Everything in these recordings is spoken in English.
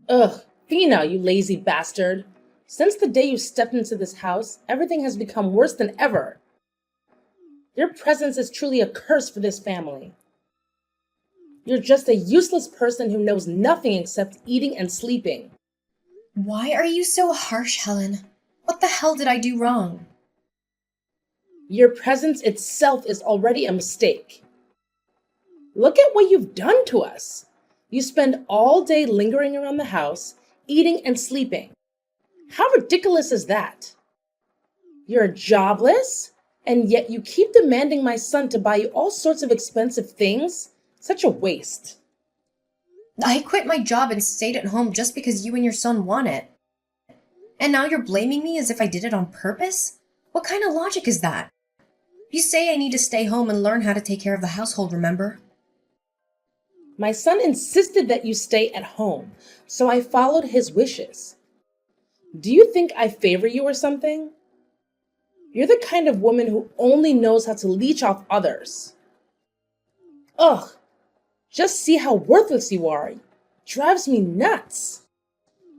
Ugh, Fina, you lazy bastard. Since the day you stepped into this house, everything has become worse than ever. Your presence is truly a curse for this family. You're just a useless person who knows nothing except eating and sleeping. Why are you so harsh, Helen? What the hell did I do wrong? Your presence itself is already a mistake. Look at what you've done to us. You spend all day lingering around the house, eating and sleeping. How ridiculous is that? You're jobless, and yet you keep demanding my son to buy you all sorts of expensive things? Such a waste. I quit my job and stayed at home just because you and your son want it. And now you're blaming me as if I did it on purpose? What kind of logic is that? You say I need to stay home and learn how to take care of the household, remember? My son insisted that you stay at home, so I followed his wishes. Do you think I favor you or something? You're the kind of woman who only knows how to leech off others. Ugh, just see how worthless you are. Drives me nuts.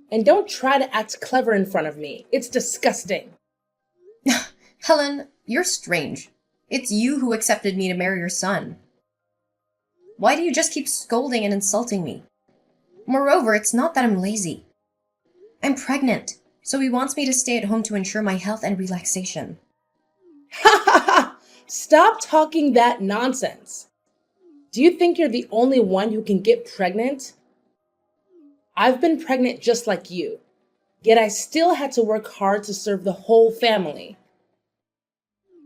And don't try to act clever in front of me. It's disgusting. Helen, you're strange. It's you who accepted me to marry your son. Why do you just keep scolding and insulting me? Moreover, it's not that I'm lazy. I'm pregnant, so he wants me to stay at home to ensure my health and relaxation. Ha ha ha! Stop talking that nonsense. Do you think you're the only one who can get pregnant? I've been pregnant just like you, yet I still had to work hard to serve the whole family.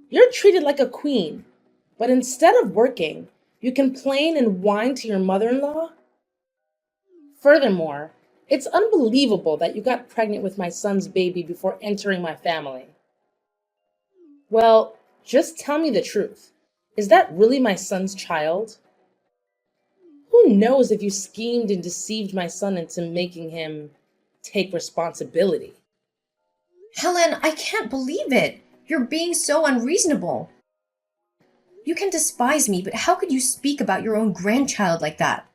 You're treated like a queen, but instead of working, you complain and whine to your mother-in-law? Furthermore, it's unbelievable that you got pregnant with my son's baby before entering my family. Well, just tell me the truth. Is that really my son's child? Who knows if you schemed and deceived my son into making him take responsibility? Helen, I can't believe it. You're being so unreasonable. You can despise me, but how could you speak about your own grandchild like that?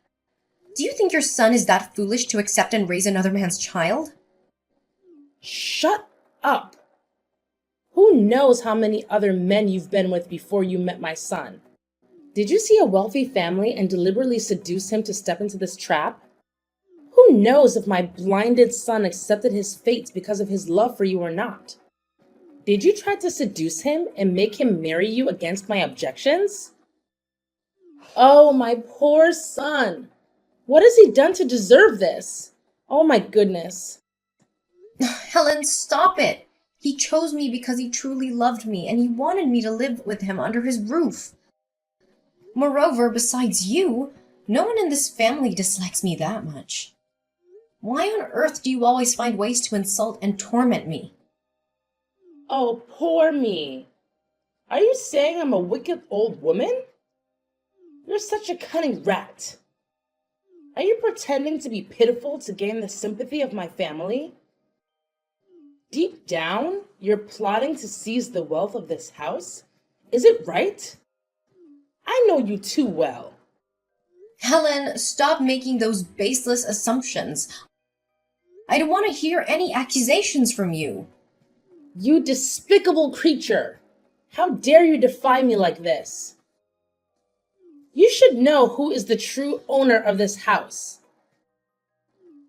Do you think your son is that foolish to accept and raise another man's child? Shut up! Who knows how many other men you've been with before you met my son? Did you see a wealthy family and deliberately seduce him to step into this trap? Who knows if my blinded son accepted his fate because of his love for you or not? Did you try to seduce him and make him marry you against my objections? Oh, my poor son. What has he done to deserve this? Oh my goodness. Helen, stop it. He chose me because he truly loved me and he wanted me to live with him under his roof. Moreover, besides you, no one in this family dislikes me that much. Why on earth do you always find ways to insult and torment me? Oh, poor me. Are you saying I'm a wicked old woman? You're such a cunning rat. Are you pretending to be pitiful to gain the sympathy of my family? Deep down, you're plotting to seize the wealth of this house? Is it right? I know you too well. Helen, stop making those baseless assumptions. I don't want to hear any accusations from you. You despicable creature! How dare you defy me like this? You should know who is the true owner of this house.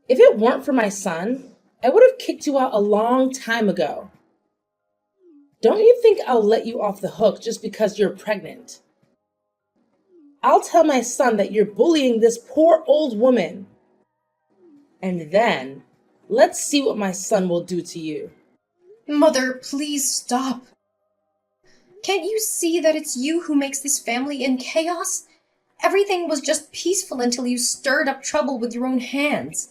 If it weren't for my son, I would have kicked you out a long time ago. Don't you think I'll let you off the hook just because you're pregnant? I'll tell my son that you're bullying this poor old woman. And then, let's see what my son will do to you. Mother, please stop. Can't you see that it's you who makes this family in chaos? Everything was just peaceful until you stirred up trouble with your own hands.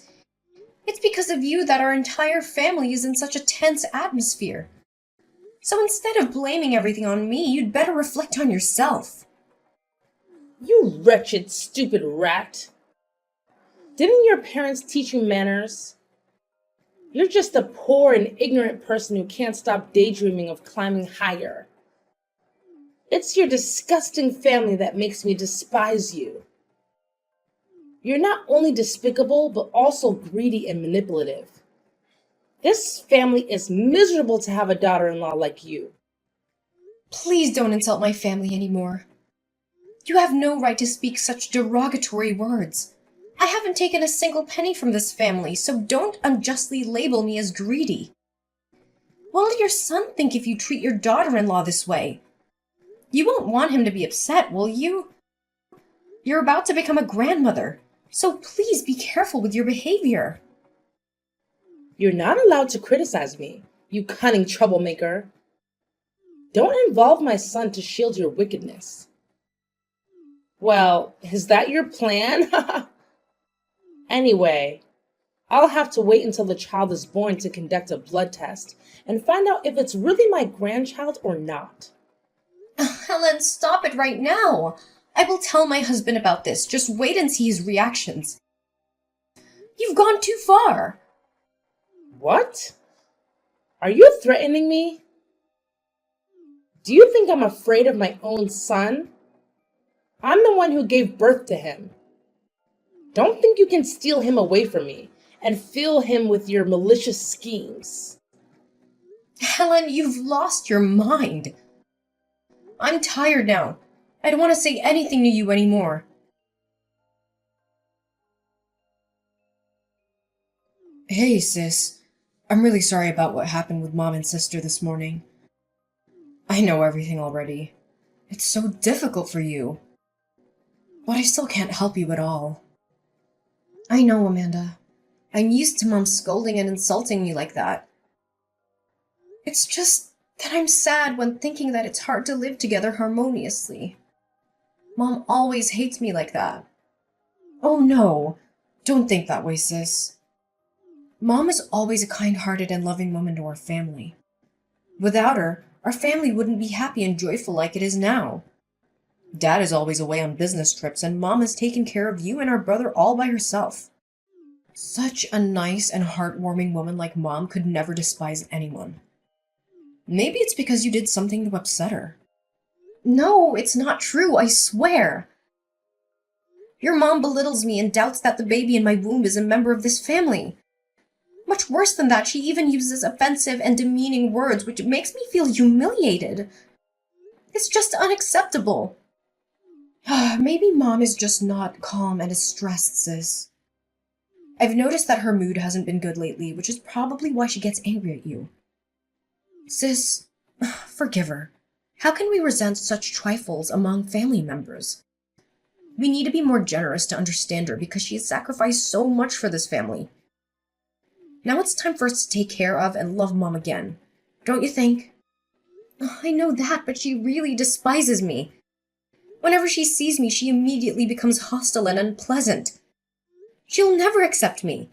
It's because of you that our entire family is in such a tense atmosphere. So instead of blaming everything on me, you'd better reflect on yourself. You wretched, stupid rat. Didn't your parents teach you manners? You're just a poor and ignorant person who can't stop daydreaming of climbing higher. It's your disgusting family that makes me despise you. You're not only despicable, but also greedy and manipulative. This family is miserable to have a daughter-in-law like you. Please don't insult my family anymore. You have no right to speak such derogatory words. I haven't taken a single penny from this family, so don't unjustly label me as greedy. What will your son think if you treat your daughter-in-law this way? You won't want him to be upset, will you? You're about to become a grandmother, so please be careful with your behavior. You're not allowed to criticize me, you cunning troublemaker. Don't involve my son to shield your wickedness. Well, is that your plan? Anyway, I'll have to wait until the child is born to conduct a blood test and find out if it's really my grandchild or not. Helen, stop it right now. I will tell my husband about this. Just wait and see his reactions. You've gone too far. What? Are you threatening me? Do you think I'm afraid of my own son? I'm the one who gave birth to him. Don't think you can steal him away from me and fill him with your malicious schemes. Helen, you've lost your mind. I'm tired now. I don't want to say anything to you anymore. Hey, sis. I'm really sorry about what happened with Mom and Sister this morning. I know everything already. It's so difficult for you. But I still can't help you at all. I know, Amanda. I'm used to Mom scolding and insulting me like that. It's just that I'm sad when thinking that it's hard to live together harmoniously. Mom always hates me like that. Oh no, don't think that way, sis. Mom is always a kind-hearted and loving woman to our family. Without her, our family wouldn't be happy and joyful like it is now. Dad is always away on business trips, and Mom has taken care of you and our brother all by herself. Such a nice and heartwarming woman like Mom could never despise anyone. Maybe it's because you did something to upset her. No, it's not true, I swear. Your mom belittles me and doubts that the baby in my womb is a member of this family. Much worse than that, she even uses offensive and demeaning words, which makes me feel humiliated. It's just unacceptable. Maybe Mom is just not calm and is stressed, sis. I've noticed that her mood hasn't been good lately, which is probably why she gets angry at you. Sis, forgive her. How can we resent such trifles among family members? We need to be more generous to understand her because she has sacrificed so much for this family. Now it's time for us to take care of and love Mom again. Don't you think? I know that, but she really despises me. Whenever she sees me, she immediately becomes hostile and unpleasant. She'll never accept me.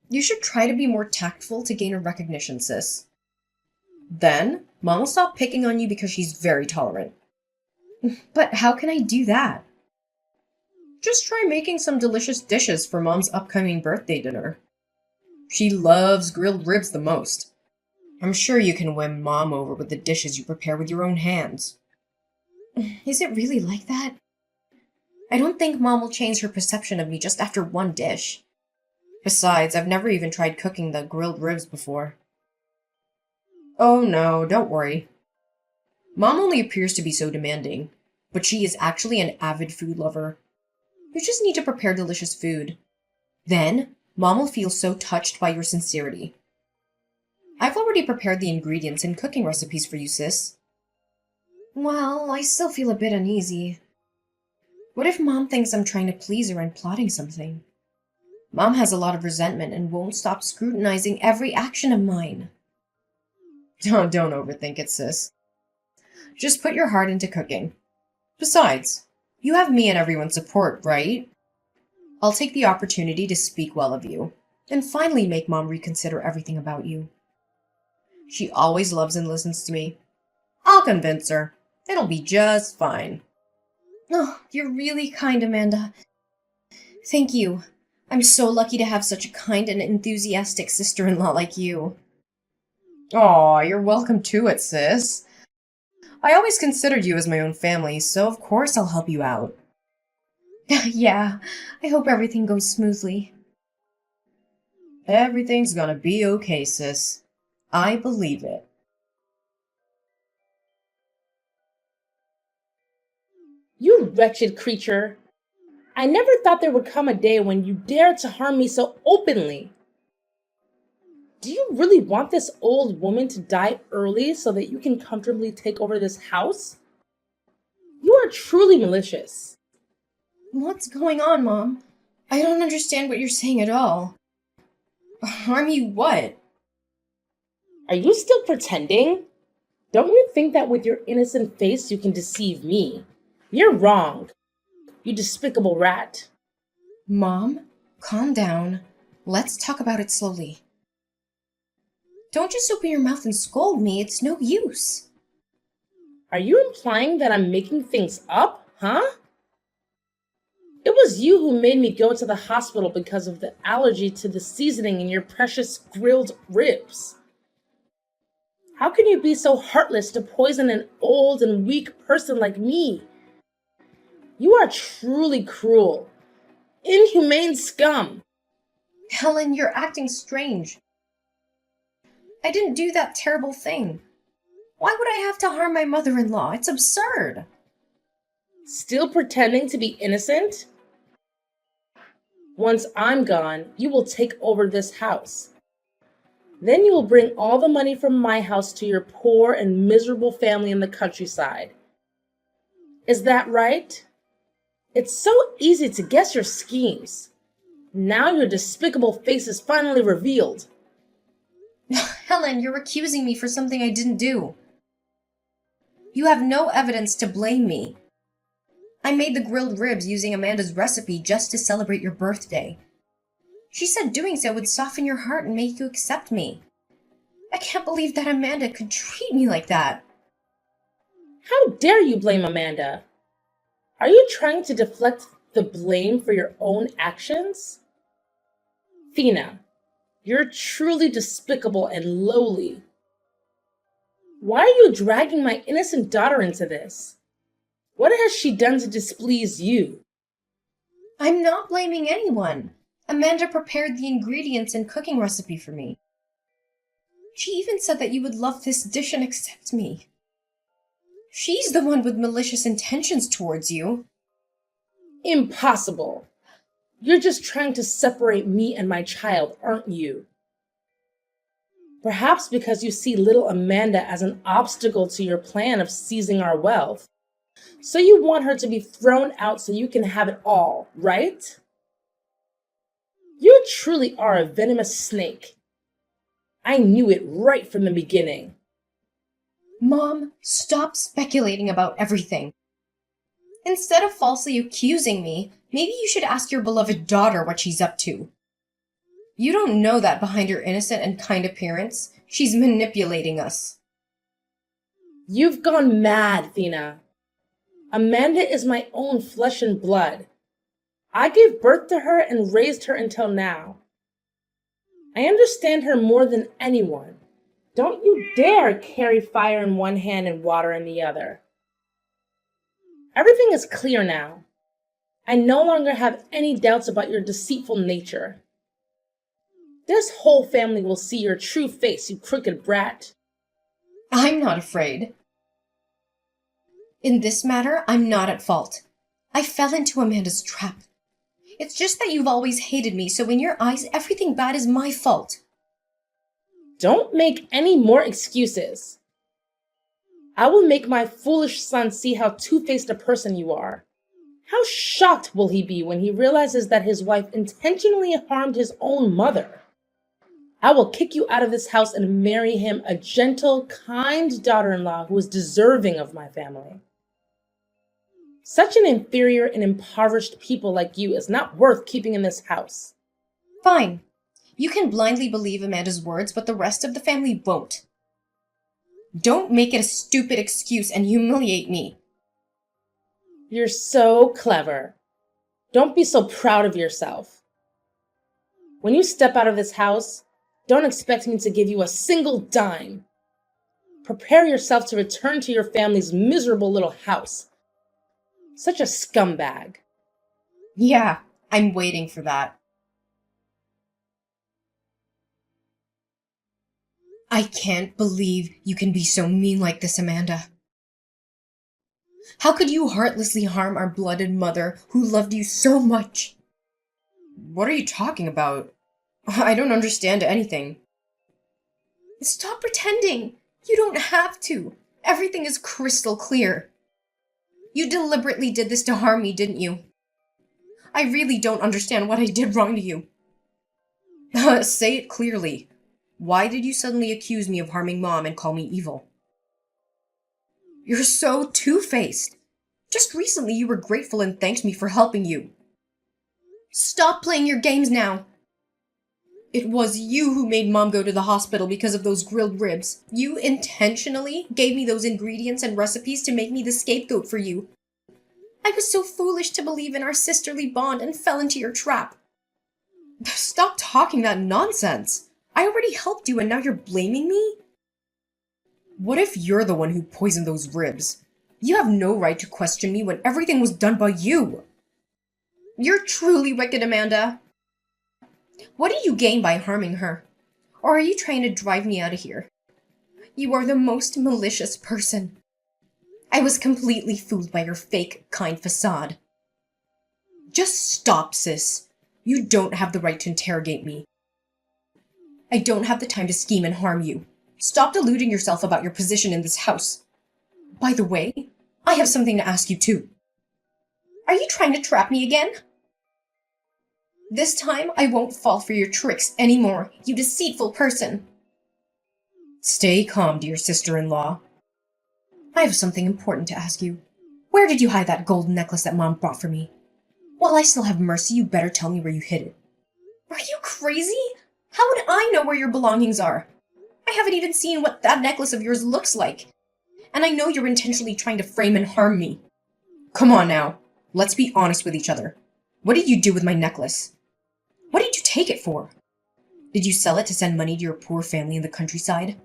You should try to be more tactful to gain her recognition, sis. Then, Mom will stop picking on you because she's very tolerant. But how can I do that? Just try making some delicious dishes for Mom's upcoming birthday dinner. She loves grilled ribs the most. I'm sure you can win Mom over with the dishes you prepare with your own hands. Is it really like that? I don't think Mom will change her perception of me just after one dish. Besides, I've never even tried cooking the grilled ribs before. Oh no, don't worry. Mom only appears to be so demanding, but she is actually an avid food lover. You just need to prepare delicious food. Then, Mom will feel so touched by your sincerity. I've already prepared the ingredients and cooking recipes for you, sis. Well, I still feel a bit uneasy. What if Mom thinks I'm trying to please her and plotting something? Mom has a lot of resentment and won't stop scrutinizing every action of mine. Don't overthink it, sis. Just put your heart into cooking. Besides, you have me and everyone's support, right? I'll take the opportunity to speak well of you, and finally make Mom reconsider everything about you. She always loves and listens to me. I'll convince her. It'll be just fine. Oh, you're really kind, Amanda. Thank you. I'm so lucky to have such a kind and enthusiastic sister-in-law like you. Aw, you're welcome to it, sis. I always considered you as my own family, so of course I'll help you out. Yeah, I hope everything goes smoothly. Everything's gonna be okay, sis. I believe it. You wretched creature. I never thought there would come a day when you dared to harm me so openly. Do you really want this old woman to die early so that you can comfortably take over this house? You are truly malicious. What's going on, Mom? I don't understand what you're saying at all. Harm you what? Are you still pretending? Don't you think that with your innocent face you can deceive me? You're wrong, you despicable rat. Mom, calm down. Let's talk about it slowly. Don't just open your mouth and scold me, it's no use. Are you implying that I'm making things up, huh? It was you who made me go to the hospital because of the allergy to the seasoning in your precious grilled ribs. How can you be so heartless to poison an old and weak person like me? You are truly cruel. Inhumane scum. Helen, you're acting strange. I didn't do that terrible thing. Why would I have to harm my mother-in-law? It's absurd. Still pretending to be innocent? Once I'm gone, you will take over this house. Then you will bring all the money from my house to your poor and miserable family in the countryside. Is that right? It's so easy to guess your schemes. Now your despicable face is finally revealed. Helen, you're accusing me for something I didn't do. You have no evidence to blame me. I made the grilled ribs using Amanda's recipe just to celebrate your birthday. She said doing so would soften your heart and make you accept me. I can't believe that Amanda could treat me like that. How dare you blame Amanda? Are you trying to deflect the blame for your own actions? Thina, you're truly despicable and lowly. Why are you dragging my innocent daughter into this? What has she done to displease you? I'm not blaming anyone. Amanda prepared the ingredients and cooking recipe for me. She even said that you would love this dish and accept me. She's the one with malicious intentions towards you. Impossible. You're just trying to separate me and my child, aren't you? Perhaps because you see little Amanda as an obstacle to your plan of seizing our wealth. So you want her to be thrown out so you can have it all, right? You truly are a venomous snake. I knew it right from the beginning. Mom, stop speculating about everything. Instead of falsely accusing me, maybe you should ask your beloved daughter what she's up to. You don't know that behind her innocent and kind appearance, she's manipulating us. You've gone mad, Thina. Amanda is my own flesh and blood. I gave birth to her and raised her until now. I understand her more than anyone. Don't you dare carry fire in one hand and water in the other. Everything is clear now. I no longer have any doubts about your deceitful nature. This whole family will see your true face, you crooked brat. I'm not afraid. In this matter, I'm not at fault. I fell into Amanda's trap. It's just that you've always hated me, so in your eyes, everything bad is my fault. Don't make any more excuses. I will make my foolish son see how two-faced a person you are. How shocked will he be when he realizes that his wife intentionally harmed his own mother? I will kick you out of this house and marry him a gentle, kind daughter-in-law who is deserving of my family. Such an inferior and impoverished people like you is not worth keeping in this house. Fine. You can blindly believe Amanda's words, but the rest of the family won't. Don't make it a stupid excuse and humiliate me. You're so clever. Don't be so proud of yourself. When you step out of this house, don't expect me to give you a single dime. Prepare yourself to return to your family's miserable little house. Such a scumbag. Yeah, I'm waiting for that. I can't believe you can be so mean like this, Amanda. How could you heartlessly harm our blooded mother who loved you so much? What are you talking about? I don't understand anything. Stop pretending! You don't have to. Everything is crystal clear. You deliberately did this to harm me, didn't you? I really don't understand what I did wrong to you. Say it clearly. Why did you suddenly accuse me of harming Mom and call me evil? You're so two-faced. Just recently you were grateful and thanked me for helping you. Stop playing your games now! It was you who made Mom go to the hospital because of those grilled ribs. You intentionally gave me those ingredients and recipes to make me the scapegoat for you. I was so foolish to believe in our sisterly bond and fell into your trap. Stop talking that nonsense. I already helped you and now you're blaming me? What if you're the one who poisoned those ribs? You have no right to question me when everything was done by you. You're truly wicked, Amanda. What do you gain by harming her? Or are you trying to drive me out of here? You are the most malicious person. I was completely fooled by your fake, kind facade. Just stop, sis. You don't have the right to interrogate me. I don't have the time to scheme and harm you. Stop deluding yourself about your position in this house. By the way, I have something to ask you too. Are you trying to trap me again? This time, I won't fall for your tricks anymore, you deceitful person. Stay calm, dear sister-in-law. I have something important to ask you. Where did you hide that gold necklace that Mom bought for me? While I still have Mercy, you better tell me where you hid it. Are you crazy? How would I know where your belongings are? I haven't even seen what that necklace of yours looks like. And I know you're intentionally trying to frame and harm me. Come on now. Let's be honest with each other. What did you do with my necklace? What did you take it for? Did you sell it to send money to your poor family in the countryside?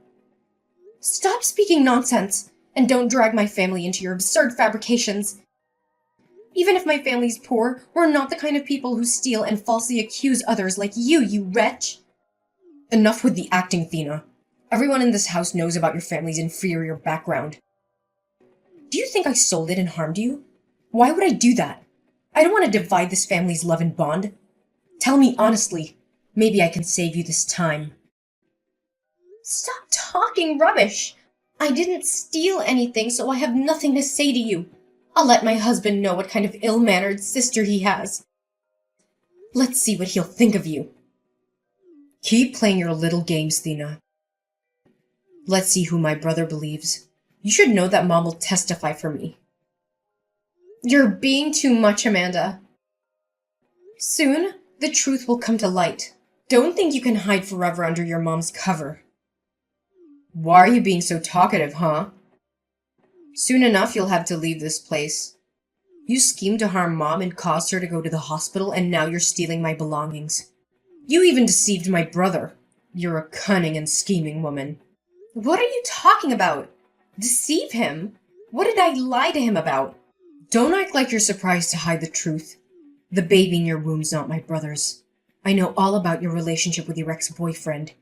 Stop speaking nonsense, and don't drag my family into your absurd fabrications. Even if my family's poor, we're not the kind of people who steal and falsely accuse others like you wretch. Enough with the acting, Thena. Everyone in this house knows about your family's inferior background. Do you think I sold it and harmed you? Why would I do that? I don't want to divide this family's love and bond. Tell me honestly. Maybe I can save you this time. Stop talking rubbish! I didn't steal anything, so I have nothing to say to you. I'll let my husband know what kind of ill-mannered sister he has. Let's see what he'll think of you. Keep playing your little games, Thena. Let's see who my brother believes. You should know that Mom will testify for me. You're being too much, Amanda. Soon, the truth will come to light. Don't think you can hide forever under your mom's cover. Why are you being so talkative, huh? Soon enough, you'll have to leave this place. You schemed to harm Mom and caused her to go to the hospital, and now you're stealing my belongings. You even deceived my brother. You're a cunning and scheming woman. What are you talking about? Deceive him? What did I lie to him about? Don't act like you're surprised to hide the truth. The baby in your womb's not my brother's. I know all about your relationship with your ex-boyfriend.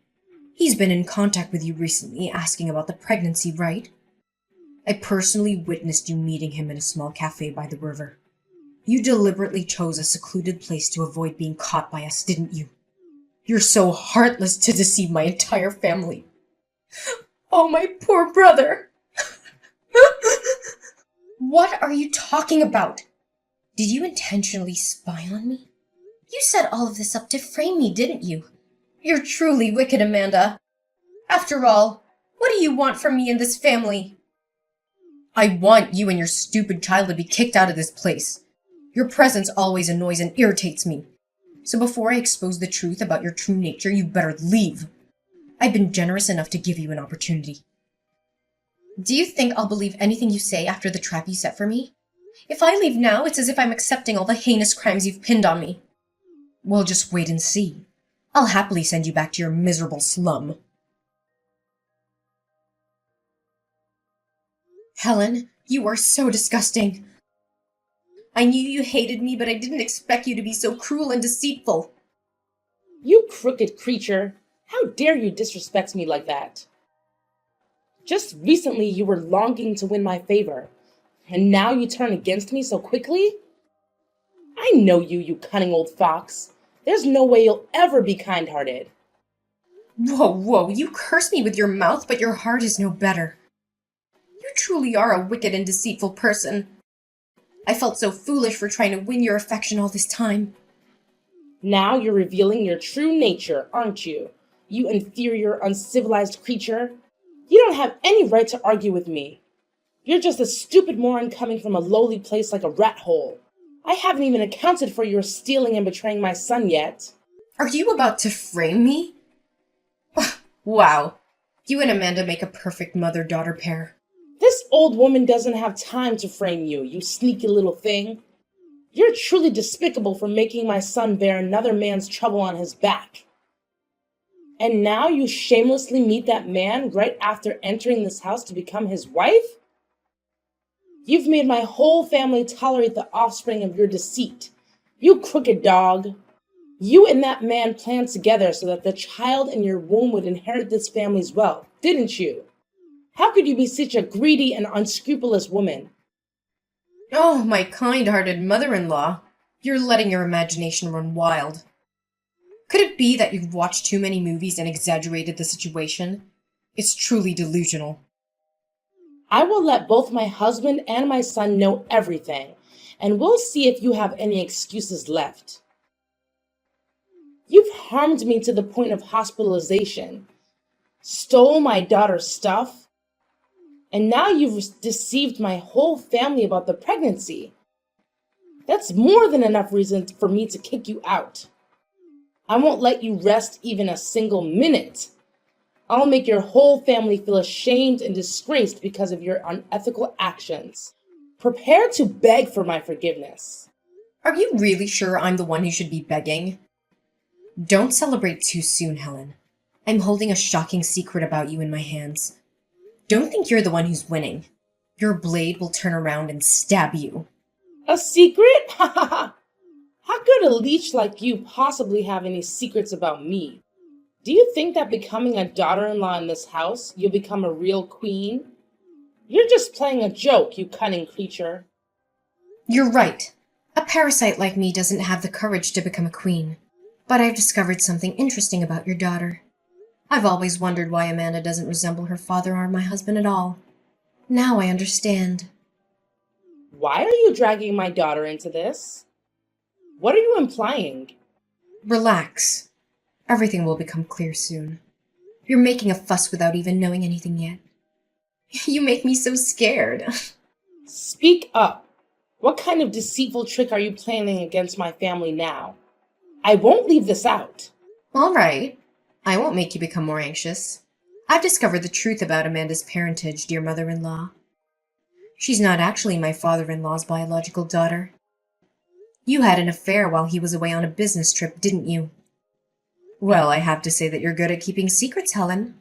He's been in contact with you recently, asking about the pregnancy, right? I personally witnessed you meeting him in a small cafe by the river. You deliberately chose a secluded place to avoid being caught by us, didn't you? You're so heartless to deceive my entire family. Oh, my poor brother! What are you talking about? Did you intentionally spy on me? You set all of this up to frame me, didn't you? You're truly wicked, Amanda. After all, what do you want from me and this family? I want you and your stupid child to be kicked out of this place. Your presence always annoys and irritates me. So before I expose the truth about your true nature, you better leave. I've been generous enough to give you an opportunity. Do you think I'll believe anything you say after the trap you set for me? If I leave now, it's as if I'm accepting all the heinous crimes you've pinned on me. Well, just wait and see. I'll happily send you back to your miserable slum. Helen, you are so disgusting. I knew you hated me, but I didn't expect you to be so cruel and deceitful. You crooked creature! How dare you disrespect me like that? Just recently you were longing to win my favor, and now you turn against me so quickly? I know you, you cunning old fox. There's no way you'll ever be kind-hearted. Whoa, you curse me with your mouth, but your heart is no better. You truly are a wicked and deceitful person. I felt so foolish for trying to win your affection all this time. Now you're revealing your true nature, aren't you? You inferior, uncivilized creature. You don't have any right to argue with me. You're just a stupid moron coming from a lowly place like a rat hole. I haven't even accounted for your stealing and betraying my son yet. Are you about to frame me? Wow. You and Amanda make a perfect mother-daughter pair. This old woman doesn't have time to frame you, you sneaky little thing. You're truly despicable for making my son bear another man's trouble on his back. And now you shamelessly meet that man right after entering this house to become his wife? You've made my whole family tolerate the offspring of your deceit. You crooked dog. You and that man planned together so that the child in your womb would inherit this family's wealth, didn't you? How could you be such a greedy and unscrupulous woman? Oh, my kind-hearted mother-in-law. You're letting your imagination run wild. Could it be that you've watched too many movies and exaggerated the situation? It's truly delusional. I will let both my husband and my son know everything, and we'll see if you have any excuses left. You've harmed me to the point of hospitalization, stole my daughter's stuff, and now you've deceived my whole family about the pregnancy. That's more than enough reason for me to kick you out. I won't let you rest even a single minute. I'll make your whole family feel ashamed and disgraced because of your unethical actions. Prepare to beg for my forgiveness. Are you really sure I'm the one who should be begging? Don't celebrate too soon, Helen. I'm holding a shocking secret about you in my hands. Don't think you're the one who's winning. Your blade will turn around and stab you. A secret? Ha ha ha! How could a leech like you possibly have any secrets about me? Do you think that becoming a daughter-in-law in this house, you'll become a real queen? You're just playing a joke, you cunning creature. You're right. A parasite like me doesn't have the courage to become a queen. But I've discovered something interesting about your daughter. I've always wondered why Amanda doesn't resemble her father or my husband at all. Now I understand. Why are you dragging my daughter into this? What are you implying? Relax. Everything will become clear soon. You're making a fuss without even knowing anything yet. You make me so scared. Speak up. What kind of deceitful trick are you planning against my family now? I won't leave this out. All right. I won't make you become more anxious. I've discovered the truth about Amanda's parentage, dear mother-in-law. She's not actually my father-in-law's biological daughter. You had an affair while he was away on a business trip, didn't you? Well, I have to say that you're good at keeping secrets, Helen.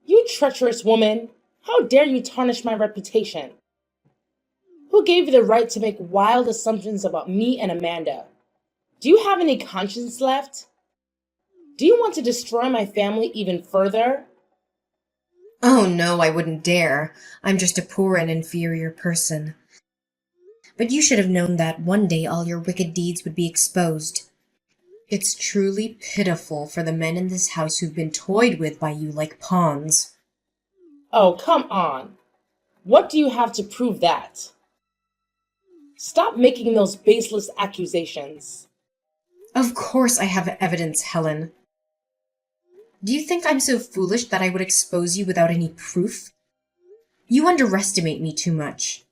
You treacherous woman! How dare you tarnish my reputation? Who gave you the right to make wild assumptions about me and Amanda? Do you have any conscience left? Do you want to destroy my family even further? Oh no, I wouldn't dare. I'm just a poor and inferior person. But you should have known that one day all your wicked deeds would be exposed. It's truly pitiful for the men in this house who've been toyed with by you like pawns. Oh, come on. What do you have to prove that? Stop making those baseless accusations. Of course I have evidence, Helen. Do you think I'm so foolish that I would expose you without any proof? You underestimate me too much.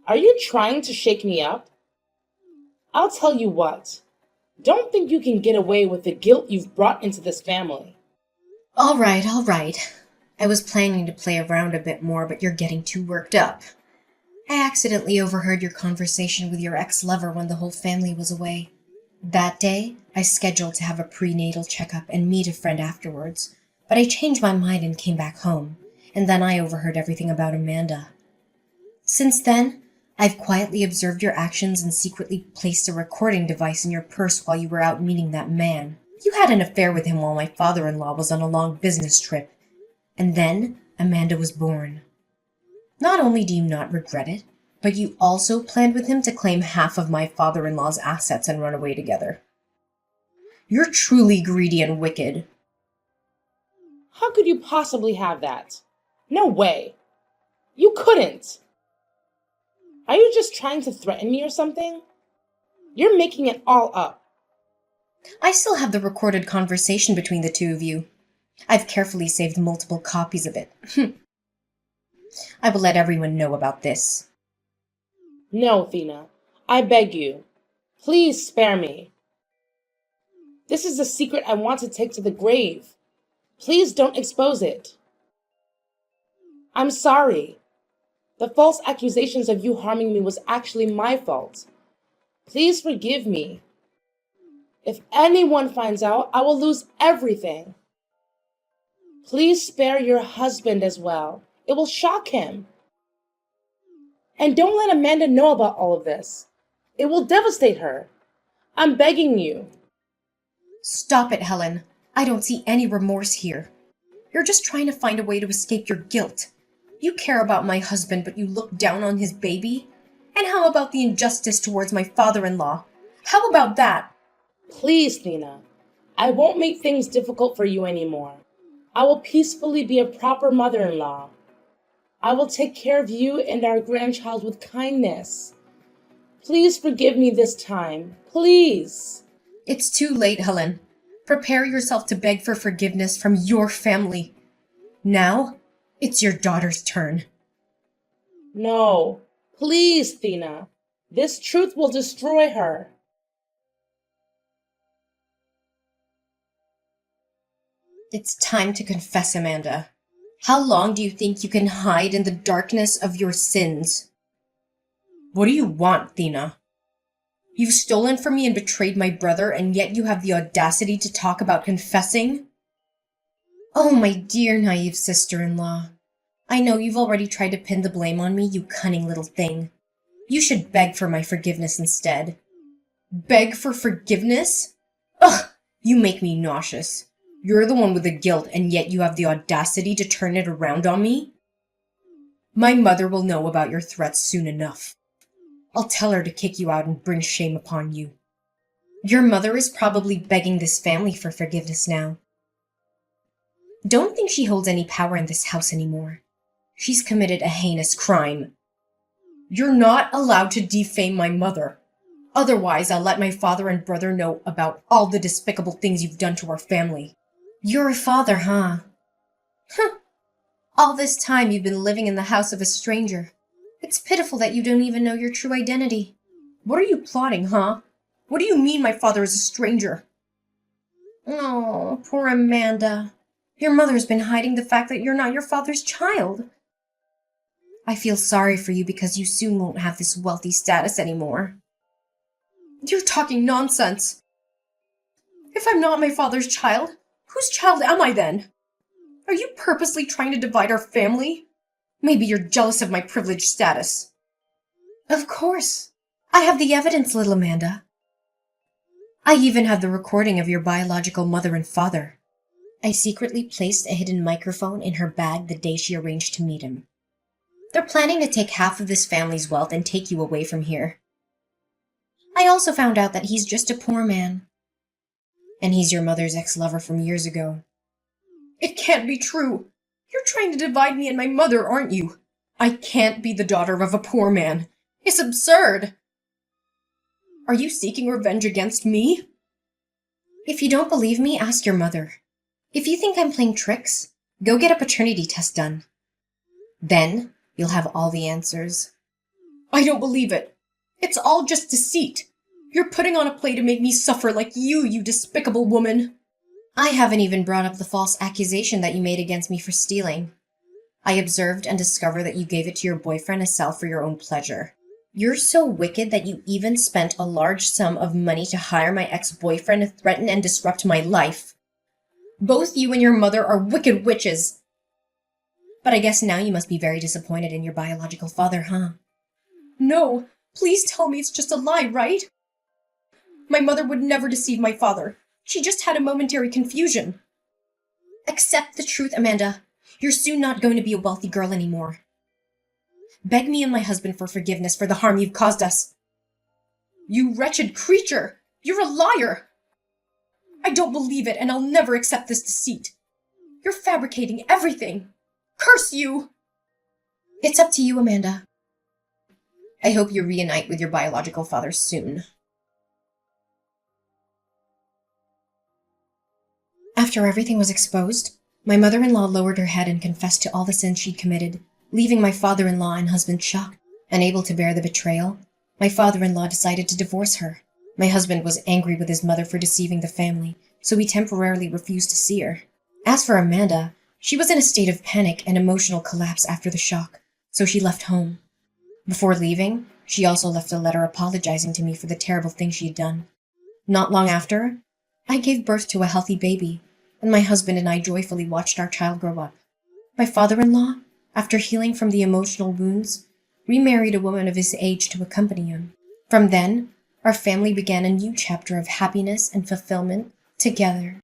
Are you trying to shake me up? I'll tell you what. Don't think you can get away with the guilt you've brought into this family. All right. I was planning to play around a bit more, but you're getting too worked up. I accidentally overheard your conversation with your ex-lover when the whole family was away. That day, I scheduled to have a prenatal checkup and meet a friend afterwards, but I changed my mind and came back home, and then I overheard everything about Amanda. Since then, I've quietly observed your actions and secretly placed a recording device in your purse while you were out meeting that man. You had an affair with him while my father-in-law was on a long business trip. And then Amanda was born. Not only do you not regret it, but you also planned with him to claim half of my father-in-law's assets and run away together. You're truly greedy and wicked. How could you possibly have that? No way. You couldn't. Are you just trying to threaten me or something? You're making it all up. I still have the recorded conversation between the two of you. I've carefully saved multiple copies of it. I will let everyone know about this. No, Thina. I beg you. Please spare me. This is a secret I want to take to the grave. Please don't expose it. I'm sorry. The false accusations of you harming me was actually my fault. Please forgive me. If anyone finds out, I will lose everything. Please spare your husband as well. It will shock him. And don't let Amanda know about all of this. It will devastate her. I'm begging you. Stop it, Helen. I don't see any remorse here. You're just trying to find a way to escape your guilt. You care about my husband, but you look down on his baby? And how about the injustice towards my father-in-law? How about that? Please, Thina. I won't make things difficult for you anymore. I will peacefully be a proper mother-in-law. I will take care of you and our grandchild with kindness. Please forgive me this time. Please. It's too late, Helen. Prepare yourself to beg for forgiveness from your family. Now, it's your daughter's turn. No. Please, Thina. This truth will destroy her. It's time to confess, Amanda. How long do you think you can hide in the darkness of your sins? What do you want, Thina? You've stolen from me and betrayed my brother, and yet you have the audacity to talk about confessing? Oh, my dear naive sister-in-law. I know you've already tried to pin the blame on me, you cunning little thing. You should beg for my forgiveness instead. Beg for forgiveness? Ugh, you make me nauseous. You're the one with the guilt, and yet you have the audacity to turn it around on me? My mother will know about your threats soon enough. I'll tell her to kick you out and bring shame upon you. Your mother is probably begging this family for forgiveness now. Don't think she holds any power in this house anymore. She's committed a heinous crime. You're not allowed to defame my mother. Otherwise, I'll let my father and brother know about all the despicable things you've done to our family. You're a father, huh? Huh. All this time you've been living in the house of a stranger. It's pitiful that you don't even know your true identity. What are you plotting, huh? What do you mean my father is a stranger? Oh, poor Amanda. Your mother's been hiding the fact that you're not your father's child. I feel sorry for you because you soon won't have this wealthy status anymore. You're talking nonsense. If I'm not my father's child, whose child am I then? Are you purposely trying to divide our family? Maybe you're jealous of my privileged status. Of course. I have the evidence, little Amanda. I even have the recording of your biological mother and father. I secretly placed a hidden microphone in her bag the day she arranged to meet him. They're planning to take half of this family's wealth and take you away from here. I also found out that he's just a poor man. And he's your mother's ex-lover from years ago. It can't be true. You're trying to divide me and my mother, aren't you? I can't be the daughter of a poor man. It's absurd. Are you seeking revenge against me? If you don't believe me, ask your mother. If you think I'm playing tricks, go get a paternity test done. Then you'll have all the answers. I don't believe it. It's all just deceit. You're putting on a play to make me suffer like you despicable woman. I haven't even brought up the false accusation that you made against me for stealing. I observed and discovered that you gave it to your boyfriend to sell for your own pleasure. You're so wicked that you even spent a large sum of money to hire my ex-boyfriend to threaten and disrupt my life. Both you and your mother are wicked witches. But I guess now you must be very disappointed in your biological father, huh? No, please tell me it's just a lie, right? My mother would never deceive my father. She just had a momentary confusion. Accept the truth, Amanda. You're soon not going to be a wealthy girl anymore. Beg me and my husband for forgiveness for the harm you've caused us. You wretched creature! You're a liar! I don't believe it, and I'll never accept this deceit. You're fabricating everything. Curse you! It's up to you, Amanda. I hope you reunite with your biological father soon. After everything was exposed, my mother-in-law lowered her head and confessed to all the sins she'd committed, leaving my father-in-law and husband shocked. Unable to bear the betrayal, my father-in-law decided to divorce her. My husband was angry with his mother for deceiving the family, so he temporarily refused to see her. As for Amanda, she was in a state of panic and emotional collapse after the shock, so she left home. Before leaving, she also left a letter apologizing to me for the terrible things she had done. Not long after, I gave birth to a healthy baby, and my husband and I joyfully watched our child grow up. My father-in-law, after healing from the emotional wounds, remarried a woman of his age to accompany him. From then, our family began a new chapter of happiness and fulfillment together.